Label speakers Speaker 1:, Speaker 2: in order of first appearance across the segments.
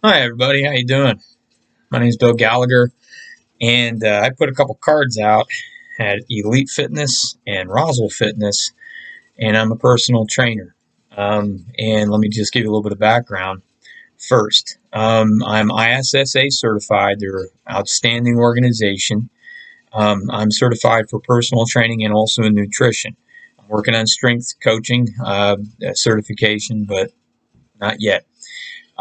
Speaker 1: Hi everybody, how you doing? My name is Bill Gallagher, and I put a couple cards out at Elite Fitness and Roswell Fitness, and I'm a personal trainer. And let me just give you a little bit of background first. I'm ISSA certified. They're an outstanding organization. I'm certified for personal training and also in nutrition. I'm working on strength coaching certification, but not yet.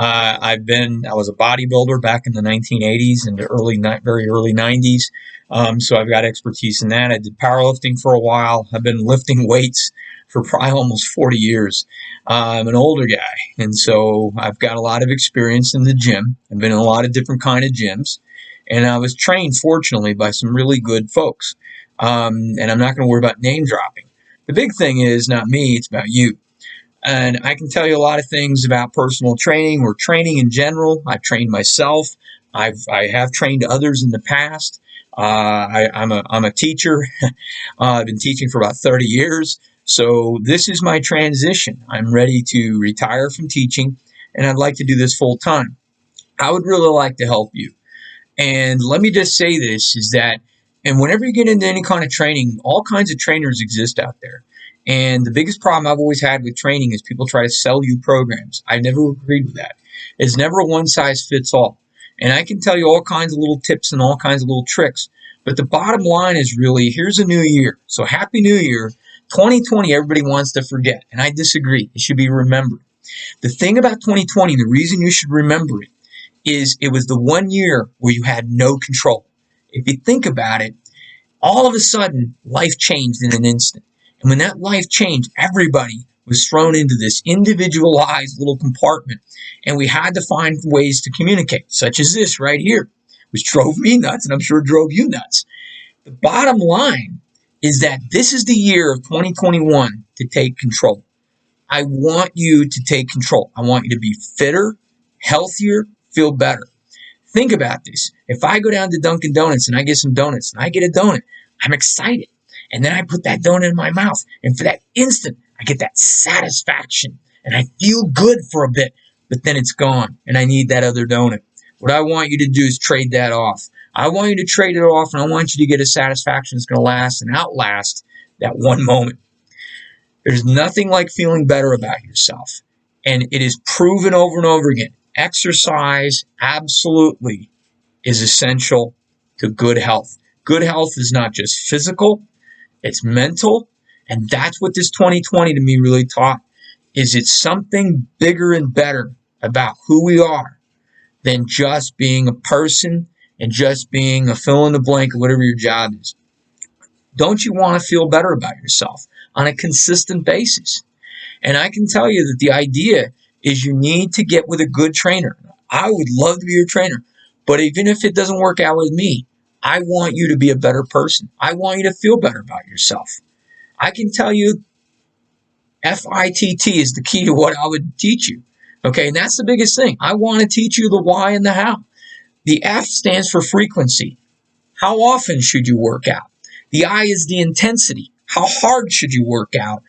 Speaker 1: I was a bodybuilder back in the 1980s and the very early 90s. So I've got expertise in that. I did powerlifting for a while. I've been lifting weights for probably almost 40 years. I'm an older guy, and so I've got a lot of experience in the gym. I've been in a lot of different kind of gyms, and I was trained, fortunately, by some really good folks. And I'm not going to worry about name dropping. The big thing is not me; it's about you. And I can tell you a lot of things about personal training or training in general. I've trained myself. I have trained others in the past. I'm a teacher. I've been teaching for about 30 years. So this is my transition. I'm ready to retire from teaching, and I'd like to do this full time. I would really like to help you. And let me just say this is that, and whenever you get into any kind of training, all kinds of trainers exist out there. And the biggest problem I've always had with training is people try to sell you programs. I never agreed with that. It's never a one size fits all. And I can tell you all kinds of little tips and all kinds of little tricks. But the bottom line is really here's a new year. So happy new year. 2020, everybody wants to forget. And I disagree. It should be remembered. The thing about 2020, the reason you should remember it is it was the one year where you had no control. If you think about it, all of a sudden, life changed in an instant. And when that life changed, everybody was thrown into this individualized little compartment. And we had to find ways to communicate, such as this right here, which drove me nuts, and I'm sure drove you nuts. The bottom line is that this is the year of 2021 to take control. I want you to take control. I want you to be fitter, healthier, feel better. Think about this. If I go down to Dunkin' Donuts and I get some donuts and I get a donut, I'm excited. And then I put that donut in my mouth. And for that instant, I get that satisfaction and I feel good for a bit, but then it's gone and I need that other donut. What I want you to do is trade that off. I want you to trade it off and I want you to get a satisfaction that's going to last and outlast that one moment. There's nothing like feeling better about yourself. And it is proven over and over again. Exercise absolutely is essential to good health. Good health is not just physical, it's mental. And that's what this 2020 to me really taught is it's something bigger and better about who we are than just being a person and just being a fill in the blank of whatever your job is. Don't you want to feel better about yourself on a consistent basis? And I can tell you that the idea is you need to get with a good trainer. I would love to be your trainer, but even if it doesn't work out with me, I want you to be a better person. I want you to feel better about yourself. I can tell you FITT is the key to what I would teach you. Okay, and that's the biggest thing. I want to teach you the why and the how. The F stands for frequency. How often should you work out? The I is the intensity. How hard should you work out?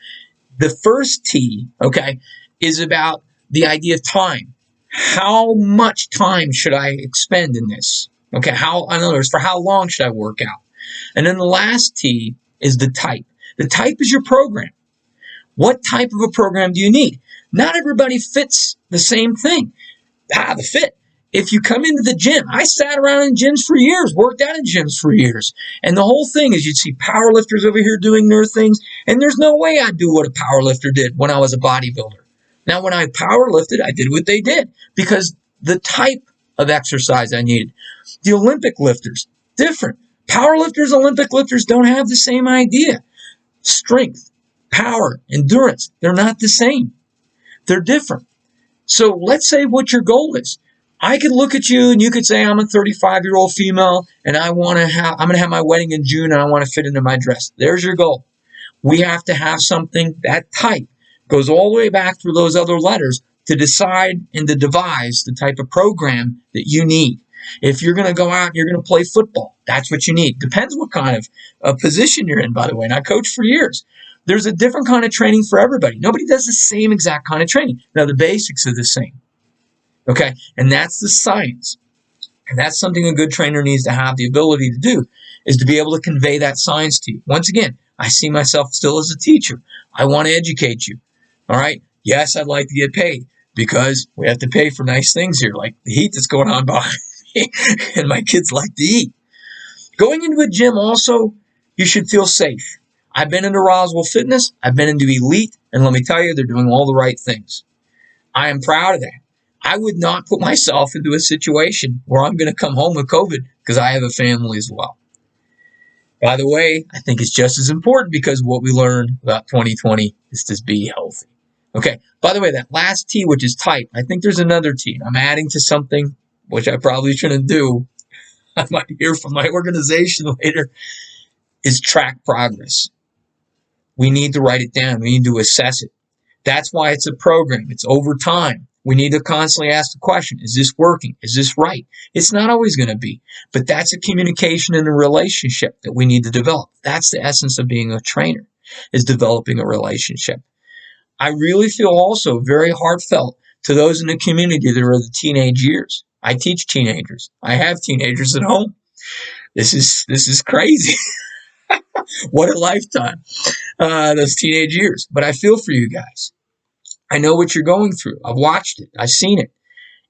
Speaker 1: The first T, okay, is about the idea of time. How much time should I expend in this? Okay, in other words, for how long should I work out? And then the last T is the type. The type is your program. What type of a program do you need? Not everybody fits the same thing. The fit. If you come into the gym, I sat around in gyms for years, worked out in gyms for years. And the whole thing is you'd see powerlifters over here doing their things. And there's no way I'd do what a powerlifter did when I was a bodybuilder. Now, when I powerlifted, I did what they did because the type of exercise I needed. The Olympic lifters, different. Powerlifters, Olympic lifters don't have the same idea. Strength, power, endurance, they're not the same. They're different. So let's say what your goal is. I could look at you and you could say, I'm a 35-year-old female and I'm going to have my wedding in June and I want to fit into my dress. There's your goal. We have to have something that type goes all the way back through those other letters to decide and to devise the type of program that you need. If you're going to go out and you're going to play football, that's what you need. Depends what kind of position you're in, by the way. And I coached for years. There's a different kind of training for everybody. Nobody does the same exact kind of training. Now, the basics are the same. Okay, and that's the science. And that's something a good trainer needs to have the ability to do, is to be able to convey that science to you. Once again, I see myself still as a teacher. I want to educate you. All right. Yes, I'd like to get paid because we have to pay for nice things here, like the heat that's going on behind me, and my kids like to eat. Going into a gym also, you should feel safe. I've been into Roswell Fitness. I've been into Elite, and let me tell you, they're doing all the right things. I am proud of that. I would not put myself into a situation where I'm going to come home with COVID because I have a family as well. By the way, I think it's just as important because what we learned about 2020 is to be healthy. Okay, by the way, that last T, which is tight, I think there's another T. I'm adding to something which I probably shouldn't do. I might hear from my organization later, is track progress. We need to write it down. We need to assess it. That's why it's a program. It's over time. We need to constantly ask the question, is this working? Is this right? It's not always going to be, but that's a communication and a relationship that we need to develop. That's the essence of being a trainer, is developing a relationship. I really feel also very heartfelt to those in the community that are the teenage years. I teach teenagers. I have teenagers at home. This is crazy. What a lifetime, those teenage years. But I feel for you guys. I know what you're going through. I've watched it. I've seen it.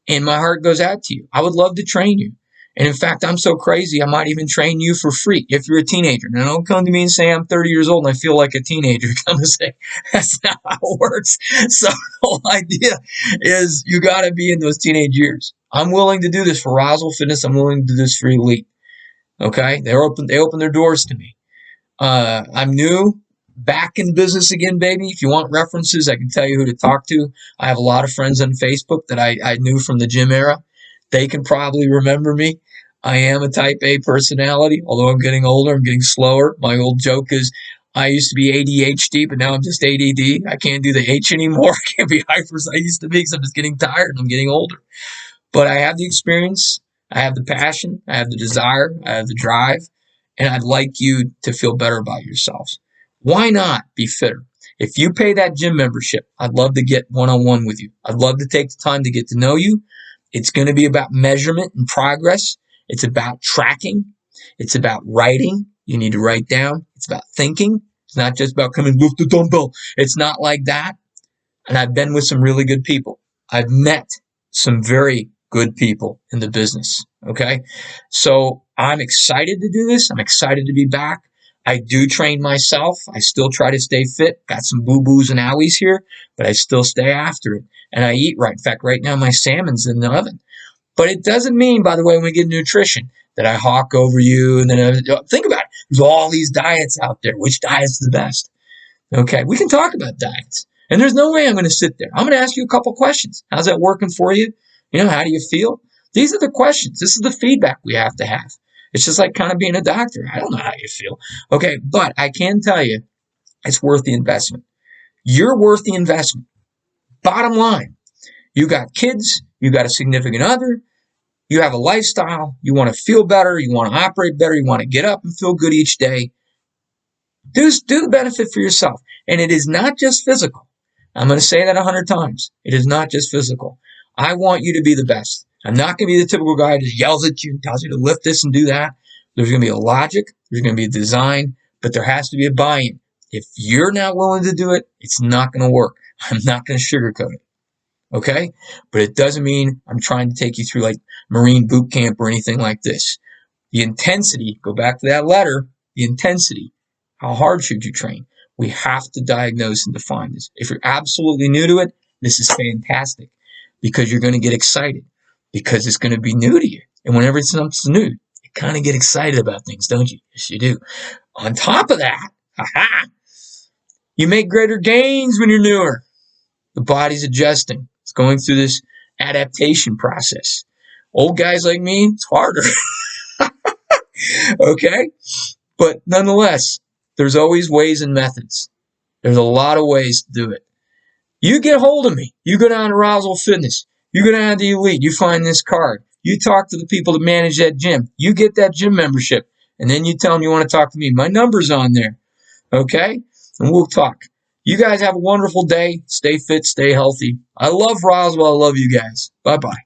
Speaker 1: And my heart goes out to you. I would love to train you. And in fact, I'm so crazy, I might even train you for free if you're a teenager. Now, don't come to me and say I'm 30 years old and I feel like a teenager. Come and say, that's not how it works. So the whole idea is you got to be in those teenage years. I'm willing to do this for Roswell Fitness. I'm willing to do this for Elite. Okay? They open their doors to me. I'm new, back in business again, baby. If you want references, I can tell you who to talk to. I have a lot of friends on Facebook that I knew from the gym era. They can probably remember me. I am a type A personality, although I'm getting older, I'm getting slower. My old joke is I used to be ADHD, but now I'm just ADD. I can't do the H anymore. I can't be hyper as I used to be because I'm just getting tired and I'm getting older. But I have the experience, I have the passion, I have the desire, I have the drive, and I'd like you to feel better about yourselves. Why not be fitter? If you pay that gym membership, I'd love to get one-on-one with you. I'd love to take the time to get to know you. It's going to be about measurement and progress. It's about tracking. It's about writing. You need to write down. It's about thinking. It's not just about coming lift the dumbbell. It's not like that. And I've been with some really good people. I've met some very good people in the business. Okay. So I'm excited to do this. I'm excited to be back. I do train myself. I still try to stay fit. Got some boo-boos and owies here, but I still stay after it. And I eat right. In fact, right now my salmon's in the oven. But it doesn't mean, by the way, when we get nutrition, that I hawk over you. And then think about it. There's all these diets out there. Which diet's the best? Okay, we can talk about diets. And there's no way I'm going to sit there. I'm going to ask you a couple questions. How's that working for you? How do you feel? These are the questions. This is the feedback we have to have. It's just like kind of being a doctor. I don't know how you feel. Okay, but I can tell you it's worth the investment. You're worth the investment. Bottom line, you got kids, you got a significant other, you have a lifestyle, you want to feel better, you want to operate better, you want to get up and feel good each day. Do the benefit for yourself. And it is not just physical. I'm going to say that 100 times. It is not just physical. I want you to be the best. I'm not going to be the typical guy who just yells at you and tells you to lift this and do that. There's going to be a logic. There's going to be a design, but there has to be a buy-in. If you're not willing to do it, it's not going to work. I'm not going to sugarcoat it. Okay? But it doesn't mean I'm trying to take you through like Marine boot camp or anything like this. The intensity, go back to that letter, the intensity. How hard should you train? We have to diagnose and define this. If you're absolutely new to it, this is fantastic because you're going to get excited because it's going to be new to you. And whenever it's something new, you kind of get excited about things, don't you? Yes, you do. On top of that, you make greater gains when you're newer. The body's adjusting. It's going through this adaptation process. Old guys like me, it's harder. Okay? But nonetheless, there's always ways and methods. There's a lot of ways to do it. You get hold of me. You go down to Roswell Fitness. You go down to the Elite. You find this card. You talk to the people that manage that gym. You get that gym membership. And then you tell them you want to talk to me. My number's on there. Okay? And we'll talk. You guys have a wonderful day. Stay fit. Stay healthy. I love Roswell. I love you guys. Bye-bye.